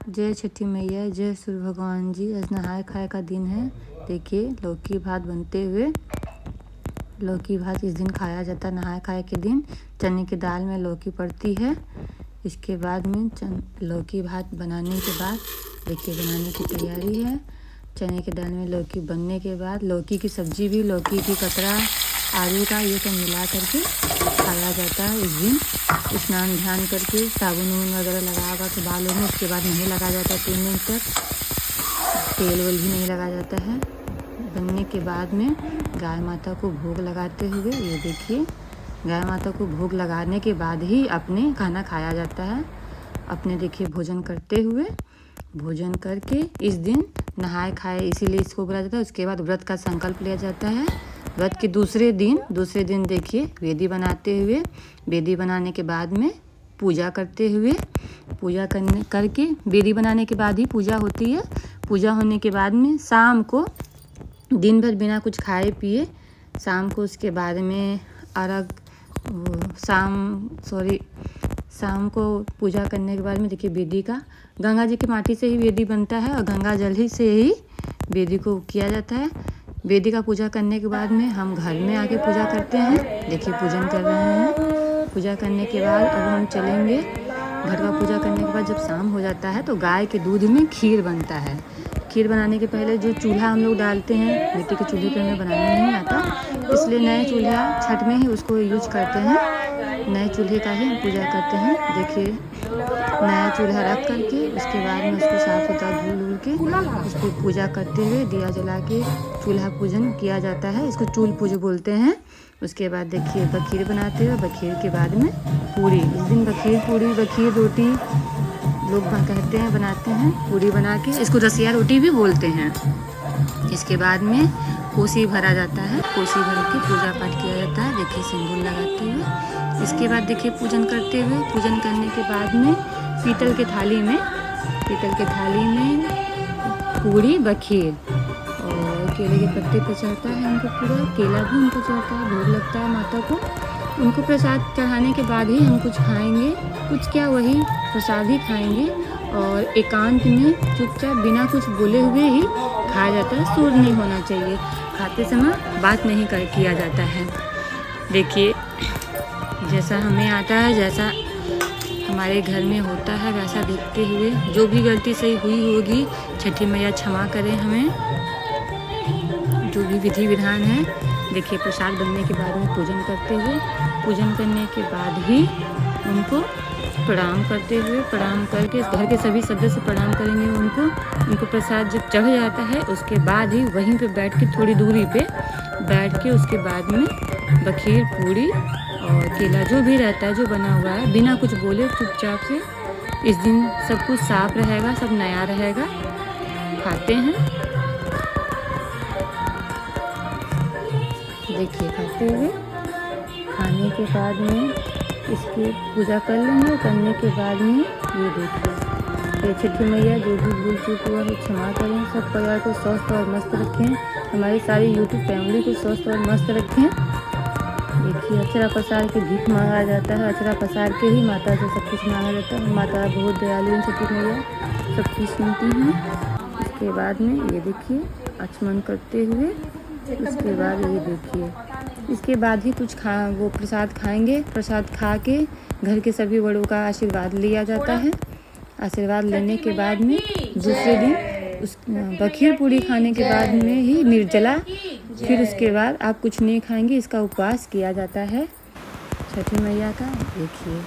जय छठी मैया, जय सूर्य भगवान जी। आज नहाए खाए का दिन है। देखिए लौकी भात बनते हुए। लौकी भात इस दिन खाया जाता है, नहाए खाए के दिन। चने की दाल में लौकी पड़ती है। इसके बाद में लौकी भात बनाने के बाद देखिए बनाने की तैयारी है। चने की दाल में लौकी बनने के बाद लौकी की सब्जी भी, लौकी की कतरा, आलू का, ये सब मिला करके खाया जाता है। इस दिन स्नान ध्यान करके साबुन वगैरह लगा के बालों में, उसके बाद नहीं लगा जाता है 3 दिन तक। तेल वेल भी नहीं लगा जाता है। बनने के बाद में गाय माता को भोग लगाते हुए, ये देखिए गाय माता को भोग लगाने के बाद ही अपने खाना खाया जाता है। अपने देखिए भोजन करते हुए, भोजन करके इस दिन नहाए खाए, इसीलिए इसको बोला जाता है। उसके बाद व्रत का संकल्प लिया जाता है। व्रत के दूसरे दिन देखिए वेदी बनाते हुए, वेदी बनाने के बाद में पूजा करते हुए, पूजा करके वेदी बनाने के बाद ही पूजा होती है। पूजा होने के बाद में शाम को दिन भर बिना कुछ खाए पिए, शाम को उसके बाद में शाम को पूजा करने के बाद में देखिए वेदी का, गंगा जी की माटी से ही वेदी बनता है और गंगा जल ही से ही वेदी को किया जाता है। वेदी का पूजा करने के बाद में हम घर में आके पूजा करते हैं। देखिए पूजन कर रहे हैं। पूजा करने के बाद अब हम चलेंगे घर का। पूजा करने के बाद जब शाम हो जाता है तो गाय के दूध में खीर बनता है। खीर बनाने के पहले जो चूल्हा हम लोग डालते हैं, मिट्टी के चूल्हे पे हमें बनाना नहीं आता, इसलिए नए चूल्हा छठ में ही उसको यूज करते हैं। नए चूल्हे का ही हम पूजा करते हैं। देखिए नया चूल्हा रख करके उसके बाद में उसको साफ सुथरा धुल के उसको पूजा करते हुए दिया जला के चूल्हा पूजन किया जाता है। इसको चूल पूजा बोलते हैं। उसके बाद देखिए बखीर बनाते हुए, बखीर के बाद में पूरी, इस दिन बखीर पूरी, बखीर रोटी लोग कहते हैं, बनाते हैं। पूरी बना के इसको रसिया रोटी भी बोलते हैं। इसके बाद में कोसी भरा जाता है। कोसी भर के पूजा पाठ किया जाता है। देखिए सिंदूर लगाते हुए। इसके बाद देखिए पूजन करते हुए, पूजन करने के बाद में पीतल के थाली में पूरी, बखीर और केले के पत्ते पे चढ़ता है उनको, पूरा केला भी उनको चढ़ता है, भोग लगता है माता को। उनको प्रसाद चढ़ाने के बाद ही हम कुछ खाएंगे, कुछ क्या वही प्रसाद ही खाएंगे। और एकांत में चुपचाप बिना कुछ बोले हुए ही खाया जाता है। शोर नहीं होना चाहिए, खाते समय बात नहीं किया जाता है। देखिए जैसा हमें आता है, जैसा हमारे घर में होता है, वैसा देखते हुए जो भी गलती सही हुई होगी छठी मैया क्षमा करें हमें। जो भी विधि विधान है, देखिए प्रसाद बनने के बाद में पूजन करते हुए, पूजन करने के बाद ही उनको प्रणाम करते हुए, प्रणाम करके घर के सभी सदस्य प्रणाम करेंगे उनको प्रसाद जब चढ़ जाता है उसके बाद ही वहीं पे बैठ के, थोड़ी दूरी पे बैठ के, उसके बाद में बखीर, पूरी और केला जो भी रहता है, जो बना हुआ है, बिना कुछ बोले चुपचाप से, इस दिन सब कुछ साफ रहेगा, सब नया रहेगा, खाते हैं। देखिए खाते हुए, खाने के बाद में इसकी पूजा कर लेंगे। करने के बाद में ये देखिए छठी मैया जो भी भूल चूक हुआ है क्षमा करें। सब परिवार को स्वस्थ और मस्त रखें। हमारी सारी यूट्यूब फैमिली को स्वस्थ और मस्त रखें। देखिए अक्षरा पसार के भीख मांगा जाता है। अक्षरा पसार के ही माता से सब कुछ मांगा जाता है। माता बहुत दयालु है छठी मैया, सब कुछ सुनती हैं। इसके बाद में ये देखिए आचमन करते हुए, उसके बाद ये देखिए, इसके बाद ही कुछ वो प्रसाद खाएंगे। प्रसाद खा के घर के सभी बड़ों का आशीर्वाद लिया जाता है। आशीर्वाद लेने के बाद में दूसरे दिन उस बखीर पूरी खाने के बाद में ही निर्जला, फिर उसके बाद आप कुछ नहीं खाएंगे। इसका उपवास किया जाता है छठी मैया का। देखिए